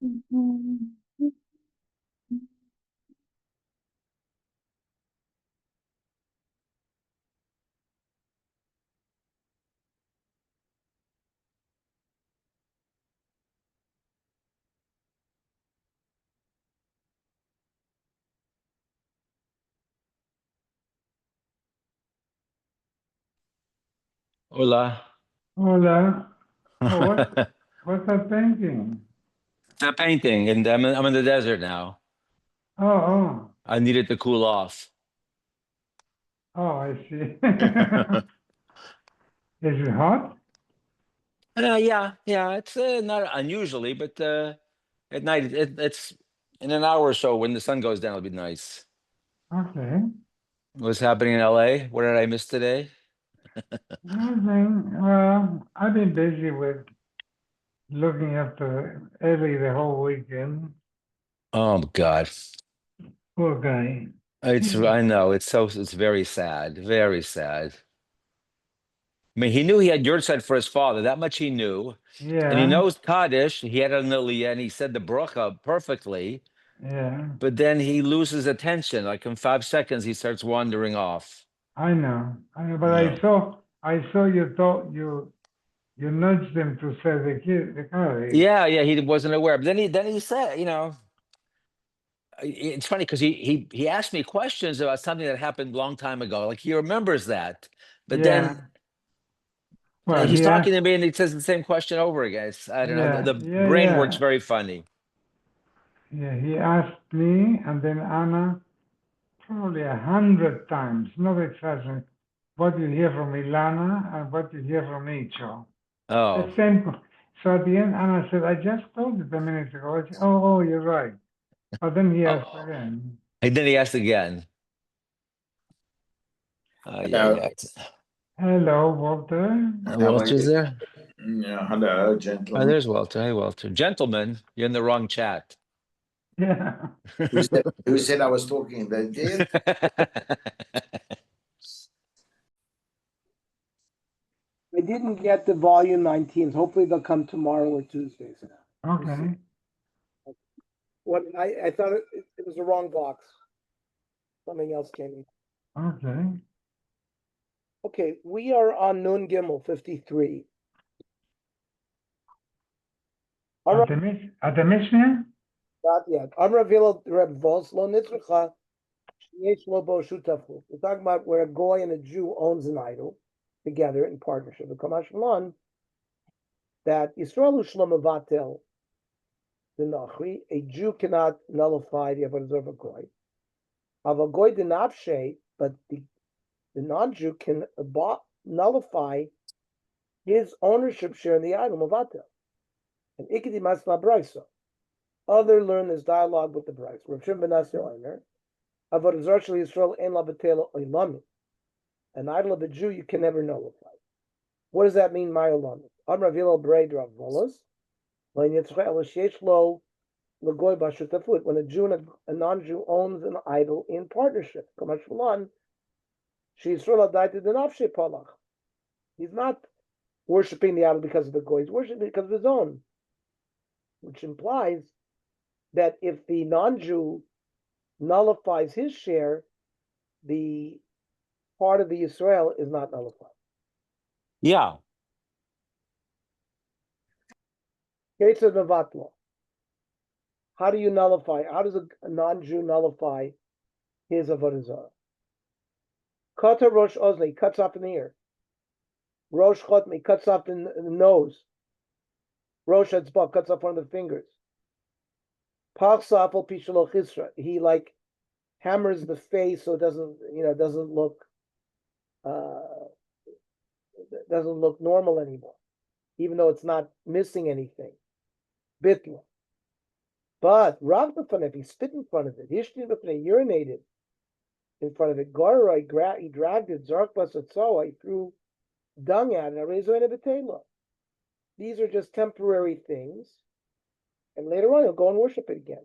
Hola. Hola. Oh, It's what's that painting? a painting, and I'm in the desert now. Oh, oh, I needed to cool off. oh, I see. Is it hot? Yeah. It's not unusually, but at night it's in an hour or so when the sun goes down, it'll be nice. Okay. What's happening in LA? What did I miss today? Nothing. Well, I've been busy with looking after Ellie the whole weekend. Oh God. Poor guy. I know it's very sad, very sad. I mean, he knew he had your side for his father. That much he knew. And he Yeah, knows Kaddish. He had an Aliyah and he said the bracha perfectly. yeah, But then he loses attention. Like in 5 seconds, he starts wandering off. I know. I know, but No. I saw you thought you nudged him to say the Kaddish. Yeah, he wasn't aware. But then he said, it's funny because he asked me questions about something that happened a long time ago. Like he remembers that. But Yeah. then Well, he's he talking asked. to me and he says the same question over again. I don't know. Yeah, The yeah, brain works yeah, very funny. yeah. He asked me, and then Anna. Probably 100 times, not exaggerating, what you hear from Ilana and what you hear from Icho. The Oh. same. So at the end, Anna said, I just told it a minute ago. I said, oh, you're right. But then he asked Oh. again. And then he asked again. Uh, Yeah. Hello, Walter. how are Walter's you? there? Yeah, hello, Oh, gentlemen. there's Walter. Hey, Walter. Gentlemen, you're in the wrong chat. Yeah. Who said I was talking? They did. I didn't get the volume 19s. Hopefully they'll come tomorrow or Tuesday. So Okay. what I thought it was the wrong box. Something else came in. Okay. Okay, we are on Nun Gimel 53. At the Mishnah? Not yet. Amravila Reb Vos Lo Nitzracha Yesh Lo Bo Shutafu. We're talking about where a goy and a Jew owns an idol together in partnership. The Kamash Malon that Yisrael Ushlam Avatel the Nachri, a Jew cannot nullify the Avodah Zara of a goy. Of a goy denavshe, but the non-Jew can nullify his ownership share in the idol Mavatel. And Ikedi Masla Brisa. Other learn this dialogue with the Brisa. Rav Shimon ben Nasir Omer, Avodah Zara Shel Yisrael en la betela oilami. An idol of a Jew you can never nullify. What does that mean, my oilami? Amar Vilo Breid Rav Volos, when a Jew and a non-Jew owns an idol in partnership. He's not worshiping the idol because of the goy, he's worshiping because of his own, which implies that if the non-Jew nullifies his share, the part of the Israel is not nullified. Yeah. Case of Navatla. How do you nullify? How does a non-Jew nullify his Avodah Zara? Kata Rosh Ozne, cuts off in the ear. Rosh Chotme, cuts off in the nose. Rosh Etzbah, cuts off one of the fingers. Pachsafel Pishalo Chisra, he like hammers the face so it doesn't look normal anymore, even though it's not missing anything. Bitla. But Rav if he spit in front of it, Hishtin B'fnei urinated in front of it, Goroi, he dragged it, Zarkbas Atzoa, he threw dung at it, Arezoina B'tela. These are just temporary things, and later on he'll go and worship it again.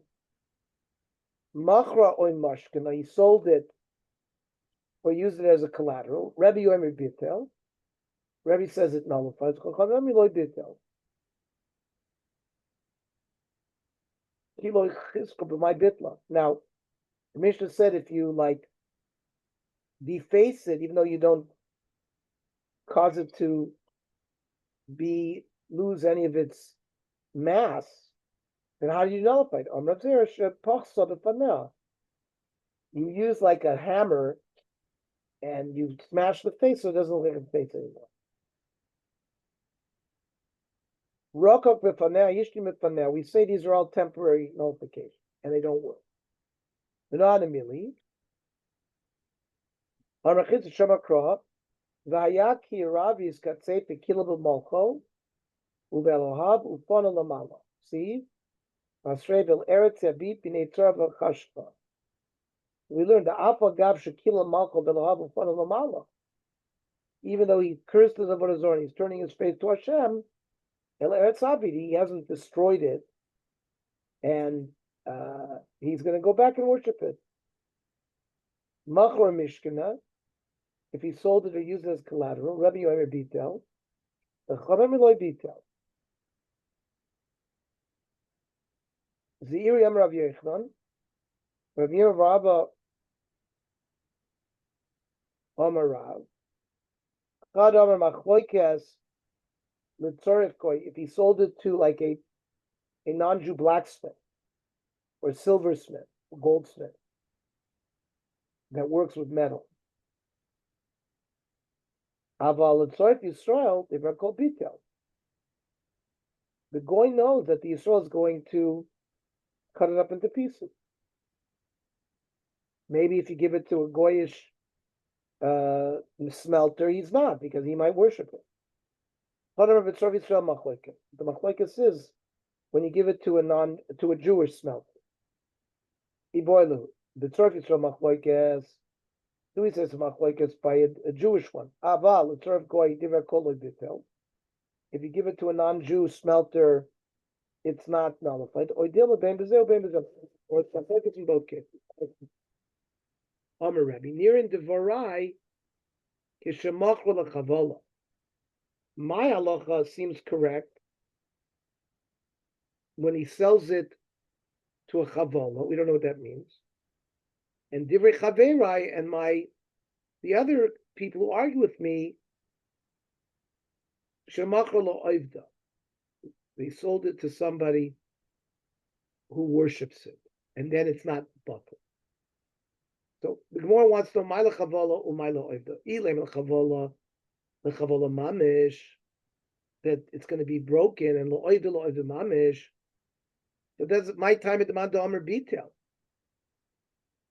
Machra oin mashkana, he sold it or used it as a collateral. Rabbi Yomi Bitel. Rabbi says it nullifies. Kilo Chizko b'may bitla. Now, the Mishnah said if you like deface it, even though you don't cause it to lose any of its mass, then how do you nullify it? You use like a hammer and you smash the face so it doesn't look like a face anymore. We say these are all temporary nullifications and they don't work. They're not immediately. See? We learned the Alpha Gav Shekila Malko Belohav Ufana Lamala. Even though he cursed the Avodah Zara, he's turning his face to Hashem. El Eretz Abid, he hasn't destroyed it, and he's going to go back and worship it. Machor Mishkana, if he sold it or used it as collateral, Rabbi Yomer Bitel, the Chachamim Eloi Bitel. Zeir Yam Rav Yechon, Rav Yir Rabba Omer Rav, Chad Omer Machloikes Litzorif Koi, if he sold it to like a non-Jew blacksmith or silversmith or goldsmith that works with metal. Aval Litzorif Yisrael, they were called Bitel. The Goy knows that the Yisrael is going to cut it up into pieces. Maybe if you give it to a Goyish smelter, he's not, because he might worship it. The machlokes is when you give it to a Jewish smelter. The tzorf Yisrael machlokes. Who says machlokes by a Jewish one? Aval tzorf goy divrei kol bitel. If you give it to a non-Jew smelter, it's not nullified. Or it's machlokes in both cases. Amar Rabbi Nirin devarai kishemachol lechavola. My halacha seems correct when he sells it to a chavola. We don't know what that means. And divrei chaverai and the other people who argue with me, shemachol lo oivda. They sold it to somebody who worships it, and then it's not batal. So the Gemara wants to know my lechavola umay lo oivda. Ilem lechavola. The chavola mamish, that it's going to be broken, and lo oivda mamish. So that's my time at the man Amr Bitel.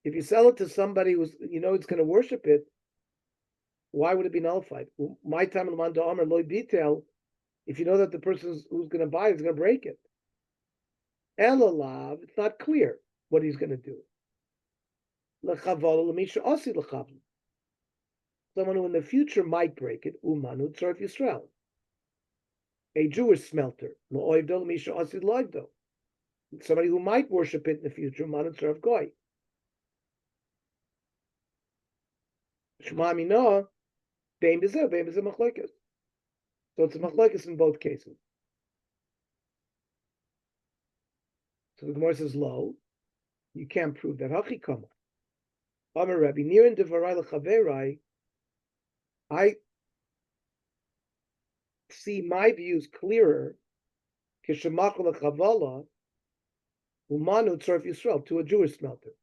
If you sell it to somebody who's it's going to worship it, why would it be nullified? My time at the man Amr Lo Bitel, if you know that the person who's going to buy it is going to break it. Elalav, it's not clear what he's going to do. Lechavola l'misha osi lechavla. Someone who in the future might break it, Umanu Tzorf Yisrael. A Jewish smelter, Lo'oivdo Misha Osid Loivdo. Somebody who might worship it in the future, Umanu Tzorf Goy. Shema Minah, Bein Bezeh Machlokes. So it's a Machlokes in both cases. So the Gemara says, Lo, you can't prove that. Hachikama. Amar Rabbi, Nirin Devarai L'Chaverai, I see my views clearer to a Jewish smelter.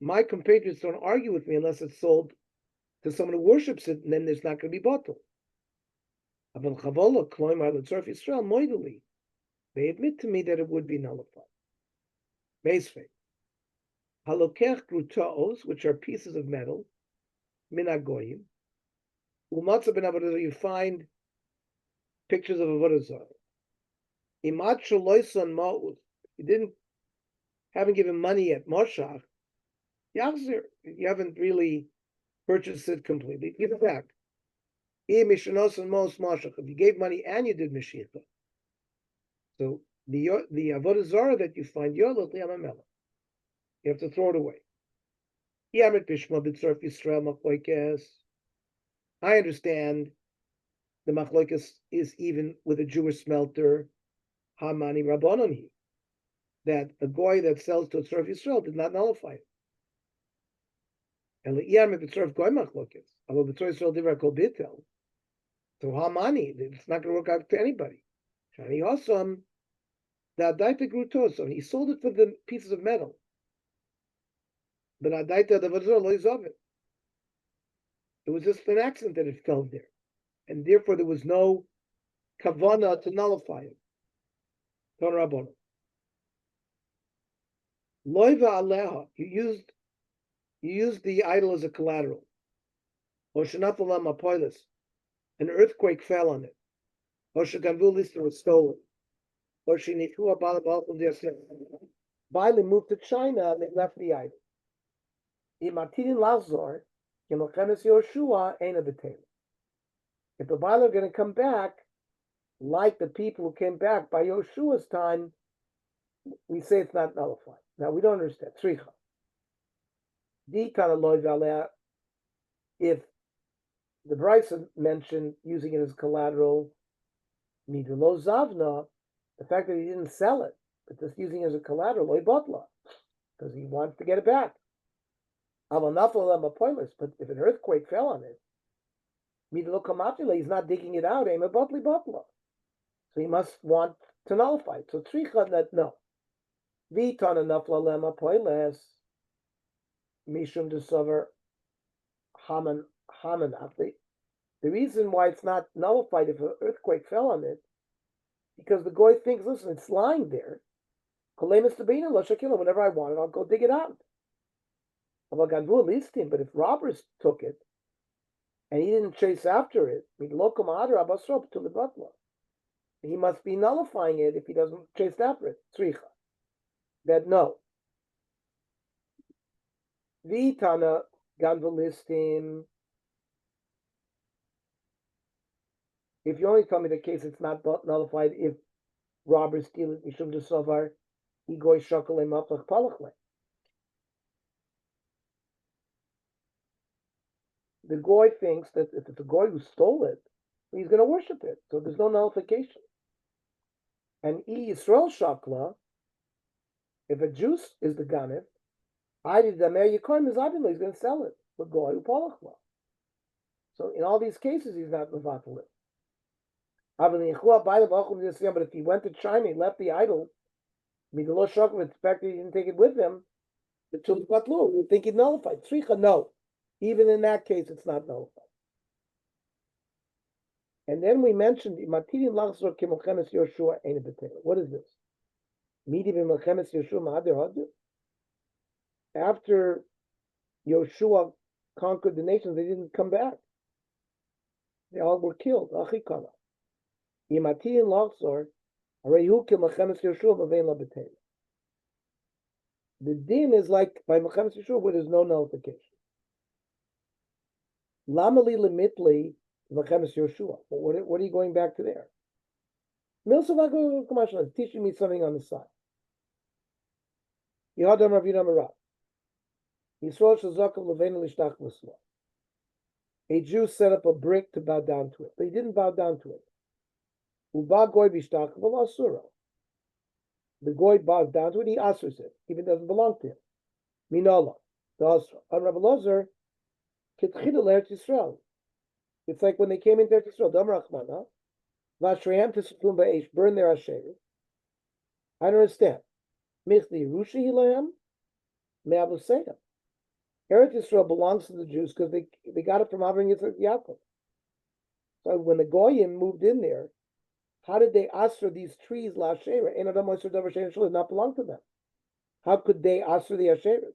My compatriots don't argue with me unless it's sold to someone who worships it, and then there's not going to be bottle. They admit to me that it would be nullified. Halokech grutaos, which are pieces of metal, minagoyim. Umatzah ben Avodah Zara, you find pictures of Avodah Zara. Imat shaloisan ma'uz, you haven't given money at Moshach, Yachzir, you haven't really purchased it completely, give it back. If you gave money and you did Mashiach. So the Avodah Zara that you find, you have to throw it away. I understand the machlokas is even with a Jewish smelter, Hamani Rabbanoni, that a goy that sells to a Tzorf Yisrael did not nullify it. And le'iyam if it's Tzorf goy machlokas, although the Tzorf Yisrael divra kol bitel, so Hamani, it's not going to work out to anybody. Shani Osam, the Adaita grew Tosom, he sold it for the pieces of metal. But Adaita the Avodah Zara lo yizov it. It was just an accident that it fell there. And therefore there was no kavana to nullify it. Ton Rabbanon. Loiva aleha, you used the idol as a collateral. Oshanatalam apoilis, an earthquake fell on it. Oshaganvu lister was stolen. Oshinichua balabalkum diasem. Bali moved to China and they left the idol. Imatidin lazor, Kimilchemes Yoshua ain't a b'teil. If the Bali are going to come back, like the people who came back by Yoshua's time, we say it's not nullified. Now we don't understand. Tzricha. Di kana loy valea. If the Bryson mentioned using it as collateral, midelo zavna, the fact that he didn't sell it, but just using it as a collateral, loy botla, because he wants to get it back. But if an earthquake fell on it, midelo kamatila, he's not digging it out. Ema botli botla. So he must want to nullify it. So tzricha that no. Vitana nafla lema poiles mishum desover hamanaf. The reason why it's not nullified if an earthquake fell on it, because the goy thinks, listen, it's lying there. Whenever I want it, I'll go dig it out. But if robbers took it and he didn't chase after it, he must be nullifying it if he doesn't chase after it. Tzricha. That no. Vitana ganvelistim. If you only tell me the case, it's not nullified if robbers steal it, mishum desovar, igoy shakalem aplach palachle. The goy thinks that if it's a goy who stole it, he's going to worship it. So there's no nullification. And Yisrael shakla, if a Jew is the ganef, I did the Meir Yikoim is Abinah, he's going to sell it. The goy who palachla. So in all these cases, he's not mevatel it. But if he went to China, he left the idol, Midelo Shokov, the fact that he didn't take it with him, the Tulip Patlu, you think it nullified. Tzricha, no. Even in that case, it's not nullified. And then we mentioned Matidin Lachzor Kimilchemes Yoshua Ein B'Teil. What is this? Midi B'Milchemes Yoshua Ma'adir Hadir. After Yoshua conquered the nations, they didn't come back. They all were killed. Achikana. Yimatidin Lachzor Arehu Kimilchemes Yoshua B'Vein LaB'Teil. The din is like by Milchemes Yoshua where there's no nullification. Lamali Limitli Milchemes Yoshua. What are you going back to there? Milsavago Kamashal is teaching me something on the side. Yadam Ravinam Arab. Yisrael Shazakav Levein Lishtach Musla. A Jew set up a brick to bow down to it, but he didn't bow down to it. Uba Goy Bishtach Asura. The Goy bows down to it, he asurs it, even doesn't belong to him. Minola, the Asra. On Rabbi Lozer, Kitchidul Eretz Yisrael. It's like when they came into Eretz Yisrael, Dam Rachmana, Vashrayam Tisufum Ba'esh, burn their Asherah. I don't understand. Michli Rushi Hilayam, Me'avuseim. Eretz Yisrael belongs to the Jews because they got it from Avram Yitzchak Yaakov. So when the Goyim moved in there, how did they asr these trees la Asherah? Ein Adam Moser Davar Shein Shul, not belong to them. How could they asr the Asherah?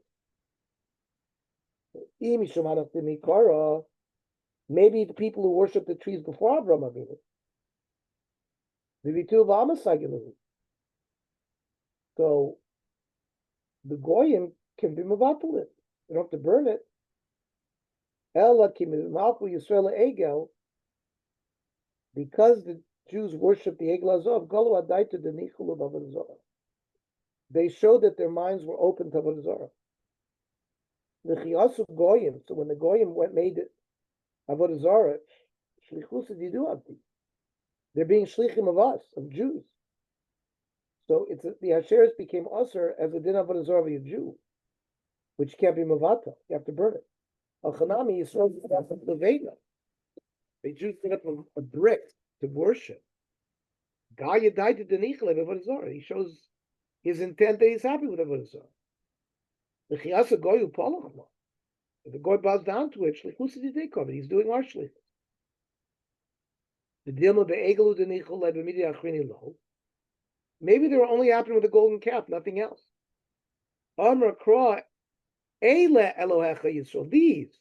Maybe the people who worship the trees before Avraham Avinu. So the Goyim can be mevatel it. You don't have to burn it. Because the Jews worship the Egel Azov, they showed that their minds were open to Avodah Zara. The Chiyasu Goyim, so when the Goyim made it Avodah Zara, Shlichus Didu Abdi. They're being shlichim of us, of Jews. So the Hasheris became usher as a din Avodah Zara of a Jew, which can't be mavata. You have to burn it. Al Chanami Yisrael the Veda. The Jews set up a brick to worship. Gaya died to Denichel of Avodah Zara. He shows his intent that he's happy with Avodah Zara. The Chiyasa Goyu Palachma. If the Goy bows down to it, Shlichus Didei he's doing our shlichus. The Dilma Be'egelu Denichel led B'midi Achrini Lo. Maybe they were only happening with the golden calf, nothing else. Amr Kra Eile Elohecha Yisrael. These,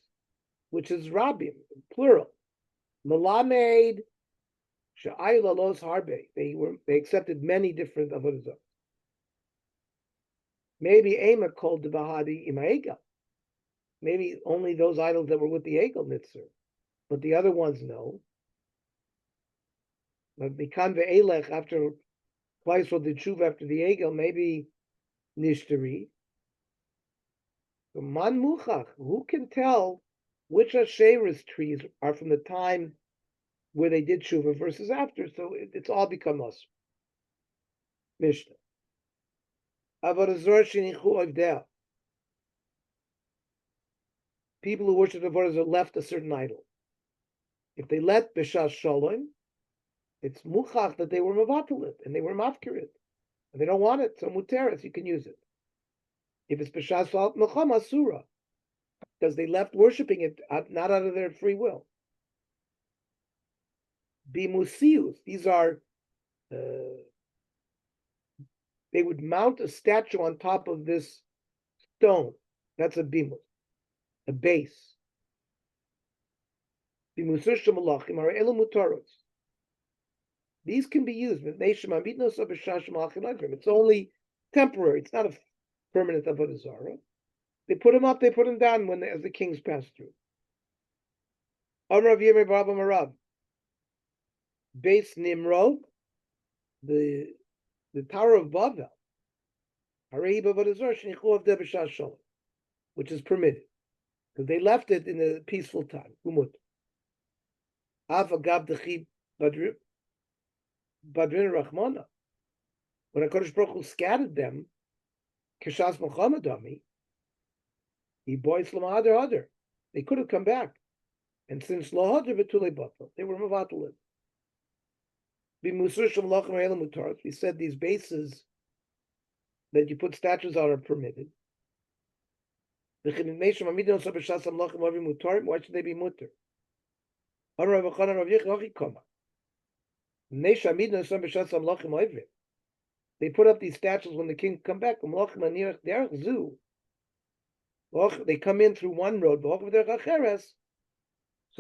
which is Rabim, plural. Melamed Sha'ay Lalos Harbe. They accepted many different avodah zarah. Maybe Ema called the Bahadi Imaega. Maybe only those idols that were with the Egel Nitzer. But the other ones no. But Bikan Ve'elech after Klaisel did Shuv after the Egel, maybe Nishtari. Man Muchach, who can tell which Asherah's trees are from the time where they did Shuva versus after? So it's all become us. Mishnah. Avodah Zara shenichu avdeh. People who worship Avodah Zara left a certain idol. If they let B'shas Shalom, it's muchach that they were mavatalit and they were mafkirit. And they don't want it, so muteris, you can use it. If it's B'shas Melchama Asura, because they left worshiping it not out of their free will. Bimusius, these are, they would mount a statue on top of this stone. That's a bimus, a base. Bimusur shemalachim are elu mutaros. These can be used. It's only temporary. It's not a permanent Avodah Zara. They put them up, they put them down as the kings pass through. Amrav Yemei Baba Marav. Base Nimrod, the Tower of Babel, which is permitted, because they left it in a peaceful time. Umut. Badrin Rachmana. When HaKadosh Baruch Hu scattered them, Kishas Muhammad Ami, he boys Lamahadar. They could have come back. And since Lahadar Betule Batal, they were Mavatalit. We said these bases that you put statues on are permitted. Why should they be mutter? They put up these statues when the king come back. They come in through one road, so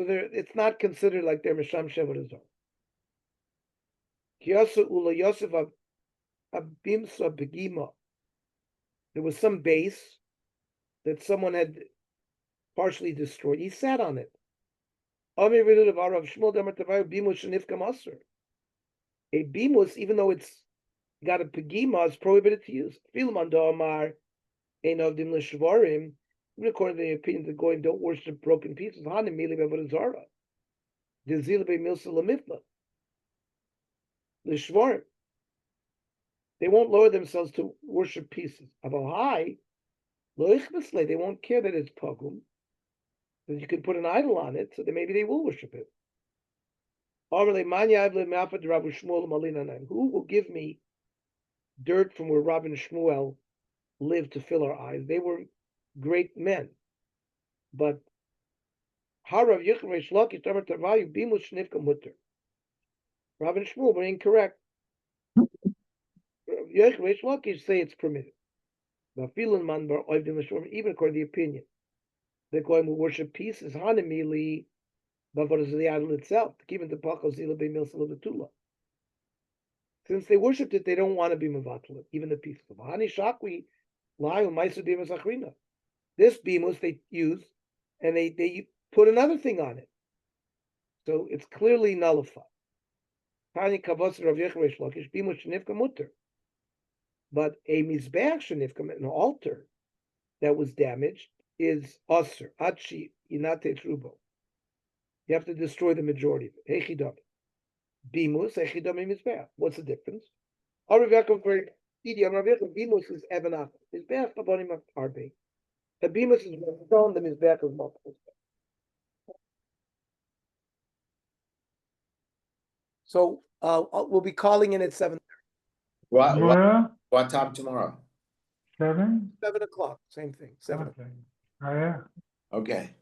it's not considered like they're Misham Shevet Azor. There was some base that someone had partially destroyed. He sat on it. A bimus, even though it's got a pegima, is prohibited to use. Even according to the opinion that going don't worship broken pieces. They won't lower themselves to worship pieces. They won't care that it's pogum, that you can put an idol on it, so that maybe they will worship it. Who will give me dirt from where Rabbi and Shmuel lived to fill our eyes? They were great men. But Harav Yichresh Lakish Tamar Tavayu Bimus Shnifka Mutter. Rabbi and Shmuel were incorrect. Yichresh Lakish say it's permitted. Even according to the opinion that going to worship peace is Hanamili, but what is the idol itself? Given the Pakos Betula. Since they worshipped it, they don't want to be Mavatal, even the peace of Hani Shakwi, Lion Maisu Devas Achrina. This bimus they use, and they put another thing on it. So it's clearly nullified. Tani Kavos Rav Yecharesh Lakish bimus Shnifka Mutter. But a mizbeach shenifkam, an altar that was damaged, is osir. Achi inate trubo. You have to destroy the majority of it. Hechidam. Bimus, hechidam mizbeach. What's the difference? Bimus is evanach. Mizbeach babonim arbe. The bimus is stone. The mizbeach is multiple. So we'll be calling in at 7 What time tomorrow? 7? 7 o'clock. Same thing. 7 o'clock. Okay. Oh, yeah. Okay.